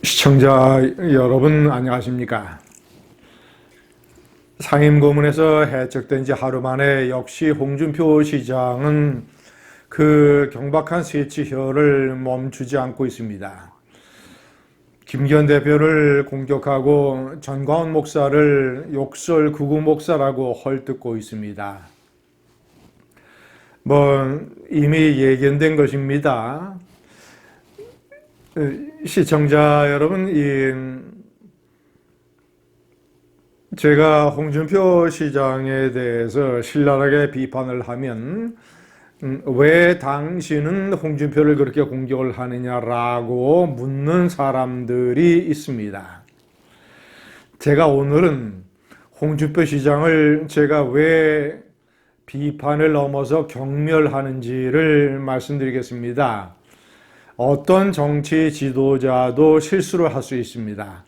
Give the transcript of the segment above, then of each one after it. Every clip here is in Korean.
시청자 여러분 안녕하십니까? 상임고문에서 해적된 지 하루 만에 역시 홍준표 시장은 그 경박한 세치혀를 멈추지 않고 있습니다. 김기현 대표를 공격하고 전광훈 목사를 욕설 극우 목사라고 헐뜯고 있습니다. 이미 예견된 것입니다. 시청자 여러분, 제가 홍준표 시장에 대해서 신랄하게 비판을 하면 왜 당신은 홍준표를 그렇게 공격을 하느냐라고 묻는 사람들이 있습니다. 제가 오늘은 홍준표 시장을 제가 왜 비판을 넘어서 경멸하는지를 말씀드리겠습니다. 어떤 정치 지도자도 실수를 할 수 있습니다.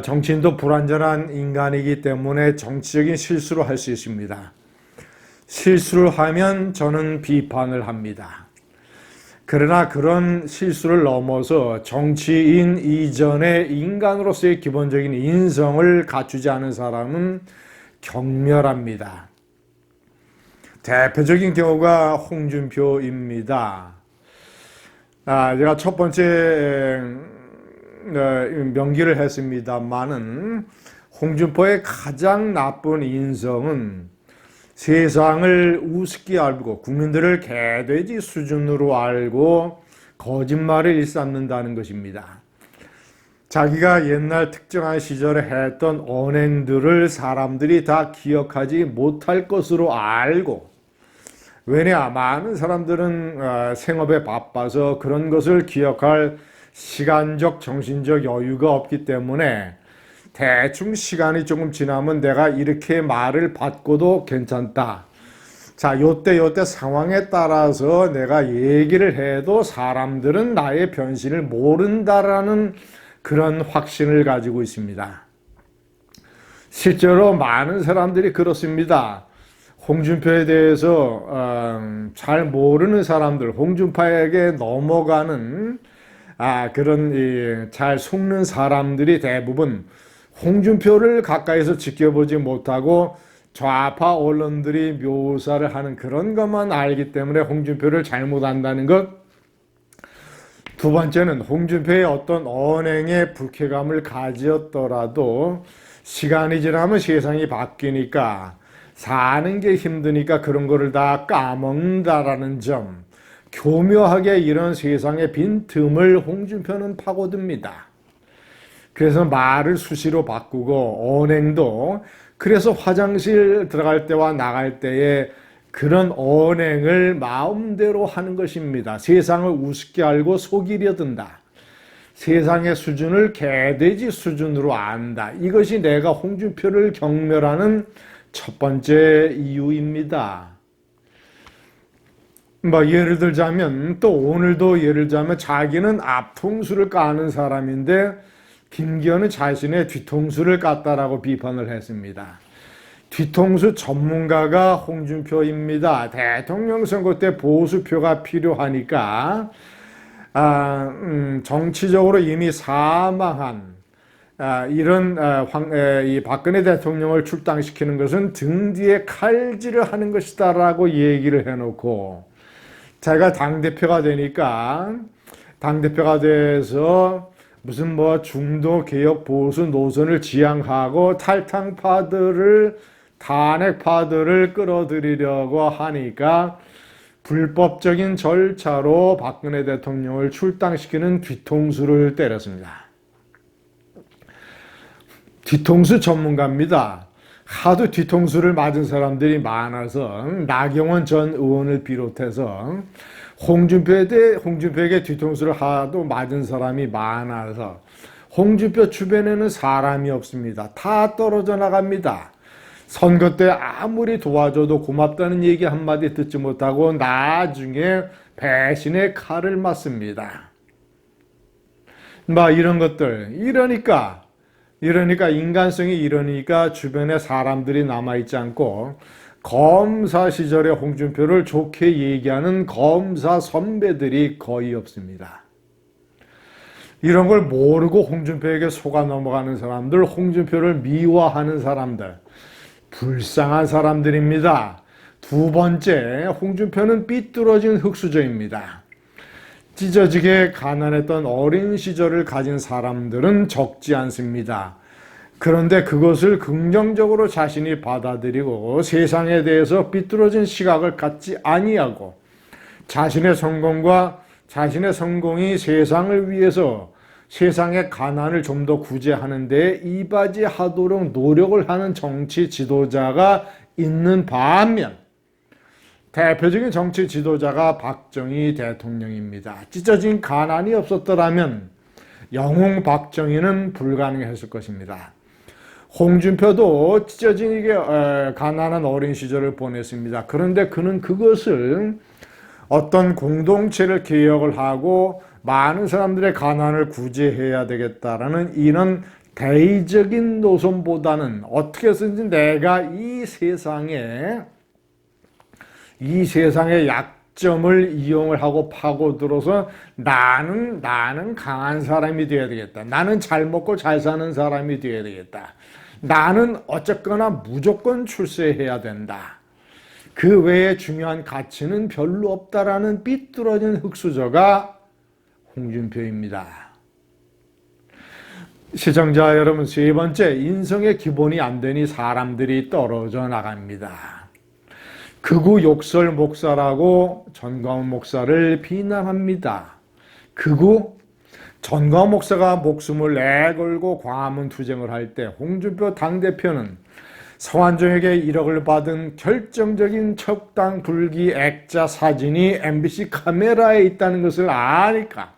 정치인도 불완전한 인간이기 때문에 정치적인 실수를 할 수 있습니다. 실수를 하면 저는 비판을 합니다. 그러나 그런 실수를 넘어서 정치인 이전의 인간으로서의 기본적인 인성을 갖추지 않은 사람은 경멸합니다. 대표적인 경우가 홍준표입니다. 제가 첫 번째 명기를 했습니다만은 홍준표의 가장 나쁜 인성은 세상을 우습게 알고 국민들을 개돼지 수준으로 알고 거짓말을 일삼는다는 것입니다. 자기가 옛날 특정한 시절에 했던 언행들을 사람들이 다 기억하지 못할 것으로 알고, 왜냐, 많은 사람들은 생업에 바빠서 그런 것을 기억할 시간적, 정신적 여유가 없기 때문에 대충 시간이 조금 지나면 내가 이렇게 말을 받고도 괜찮다. 자, 요때 상황에 따라서 내가 얘기를 해도 사람들은 나의 변신을 모른다라는 그런 확신을 가지고 있습니다. 실제로 많은 사람들이 그렇습니다. 홍준표에 대해서 잘 모르는 사람들, 홍준표에게 넘어가는 그런 잘 속는 사람들이 대부분 홍준표를 가까이서 지켜보지 못하고 좌파 언론들이 묘사를 하는 그런 것만 알기 때문에 홍준표를 잘못 안다는 것. 두 번째는 홍준표의 어떤 언행에 불쾌감을 가지었더라도 시간이 지나면 세상이 바뀌니까 사는 게 힘드니까 그런 거를 다 까먹는다라는 점. 교묘하게 이런 세상의 빈틈을 홍준표는 파고듭니다. 그래서 말을 수시로 바꾸고 언행도, 그래서 화장실 들어갈 때와 나갈 때에 그런 언행을 마음대로 하는 것입니다. 세상을 우습게 알고 속이려 든다. 세상의 수준을 개돼지 수준으로 안다. 이것이 내가 홍준표를 경멸하는 첫 번째 이유입니다. 예를 들자면, 또 오늘도 예를 들자면 자기는 앞통수를 까는 사람인데 김기현은 자신의 뒤통수를 깠다라고 비판을 했습니다. 뒤통수 전문가가 홍준표입니다. 대통령 선거 때 보수표가 필요하니까 정치적으로 이미 사망한 이 박근혜 대통령을 출당시키는 것은 등 뒤에 칼질을 하는 것이다라고 얘기를 해놓고, 자기가 당대표가 되니까 당대표가 돼서 무슨 중도 개혁 보수 노선을 지향하고 탄핵파들을 끌어들이려고 하니까 불법적인 절차로 박근혜 대통령을 출당시키는 뒤통수를 때렸습니다. 뒤통수 전문가입니다. 하도 뒤통수를 맞은 사람들이 많아서 나경원 전 의원을 비롯해서 홍준표에게 뒤통수를 하도 맞은 사람이 많아서 홍준표 주변에는 사람이 없습니다. 다 떨어져 나갑니다. 선거 때 아무리 도와줘도 고맙다는 얘기 한마디 듣지 못하고 나중에 배신의 칼을 맞습니다. 이런 것들, 이러니까 인간성이 이러니까 주변에 사람들이 남아있지 않고 검사 시절에 홍준표를 좋게 얘기하는 검사 선배들이 거의 없습니다. 이런 걸 모르고 홍준표에게 속아 넘어가는 사람들, 홍준표를 미워하는 사람들, 불쌍한 사람들입니다. 두 번째, 홍준표는 삐뚤어진 흙수저입니다. 찢어지게 가난했던 어린 시절을 가진 사람들은 적지 않습니다. 그런데 그것을 긍정적으로 자신이 받아들이고 세상에 대해서 삐뚤어진 시각을 갖지 아니하고 자신의 성공이 세상을 위해서 세상의 가난을 좀 더 구제하는 데 이바지하도록 노력을 하는 정치 지도자가 있는 반면 대표적인 정치 지도자가 박정희 대통령입니다. 찢어진 가난이 없었더라면 영웅 박정희는 불가능했을 것입니다. 홍준표도 찢어진 가난한 어린 시절을 보냈습니다. 그런데 그는 그것을 어떤 공동체를 개혁을 하고 많은 사람들의 가난을 구제해야 되겠다라는 이런 대의적인 노선보다는 어떻게 해서든지 내가 이 세상의 약점을 이용을 하고 파고들어서 나는 강한 사람이 되어야 되겠다. 나는 잘 먹고 잘 사는 사람이 되어야 되겠다. 나는 어쨌거나 무조건 출세해야 된다. 그 외에 중요한 가치는 별로 없다라는 삐뚤어진 흙수저가 홍준표입니다. 시청자 여러분, 세 번째, 인성의 기본이 안 되니 사람들이 떨어져 나갑니다. 극우 욕설 목사라고 전광훈 목사를 비난합니다. 전광훈 목사가 목숨을 내걸고 광화문 투쟁을 할 때 홍준표 당대표는 성완종에게 1억을 받은 결정적인 척당 불기 액자 사진이 MBC 카메라에 있다는 것을 아니까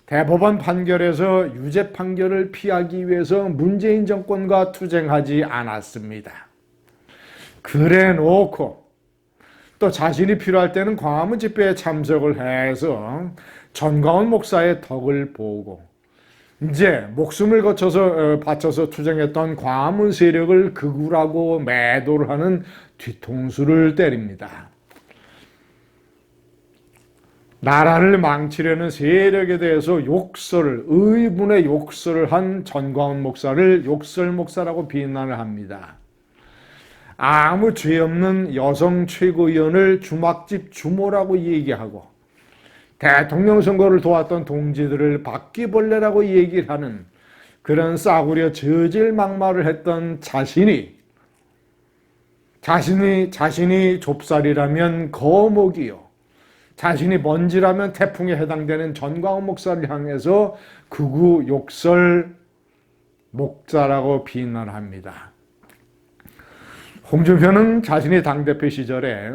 대법원 판결에서 유죄 판결을 피하기 위해서 문재인 정권과 투쟁하지 않았습니다. 그래 놓고 또 자신이 필요할 때는 광화문 집회에 참석을 해서 전광훈 목사의 덕을 보고 이제 목숨을 바쳐서 투쟁했던 광화문 세력을 극우라고 매도를 하는 뒤통수를 때립니다. 나라를 망치려는 세력에 대해서 의문의 욕설을 한 전광훈 목사를 욕설 목사라고 비난을 합니다. 아무 죄 없는 여성 최고위원을 주막집 주모라고 얘기하고 대통령 선거를 도왔던 동지들을 바퀴벌레라고 얘기를 하는 그런 싸구려 저질 막말을 했던 자신이 좁쌀이라면 거목이요, 자신이 먼지라면 태풍에 해당되는 전광훈 목사를 향해서 극우 욕설 목사라고 비난합니다. 홍준표는 자신이 당대표 시절에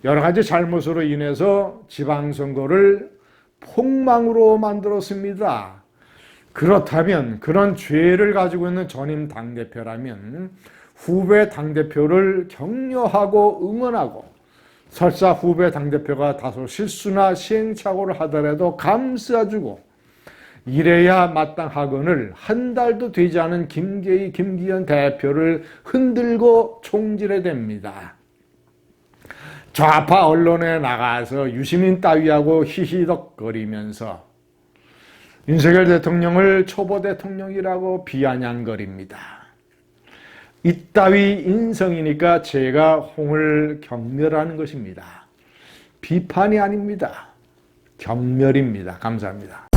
여러 가지 잘못으로 인해서 지방선거를 폭망으로 만들었습니다. 그렇다면 그런 죄를 가지고 있는 전임 당대표라면 후배 당대표를 격려하고 응원하고 설사 후배 당대표가 다소 실수나 시행착오를 하더라도 감싸주고 이래야 마땅하거늘 한 달도 되지 않은 김기현 대표를 흔들고 총질해 댑니다. 좌파 언론에 나가서 유시민 따위하고 히히덕거리면서 윤석열 대통령을 초보 대통령이라고 비아냥거립니다. 이따위 인성이니까 제가 홍을 경멸하는 것입니다. 비판이 아닙니다. 경멸입니다. 감사합니다.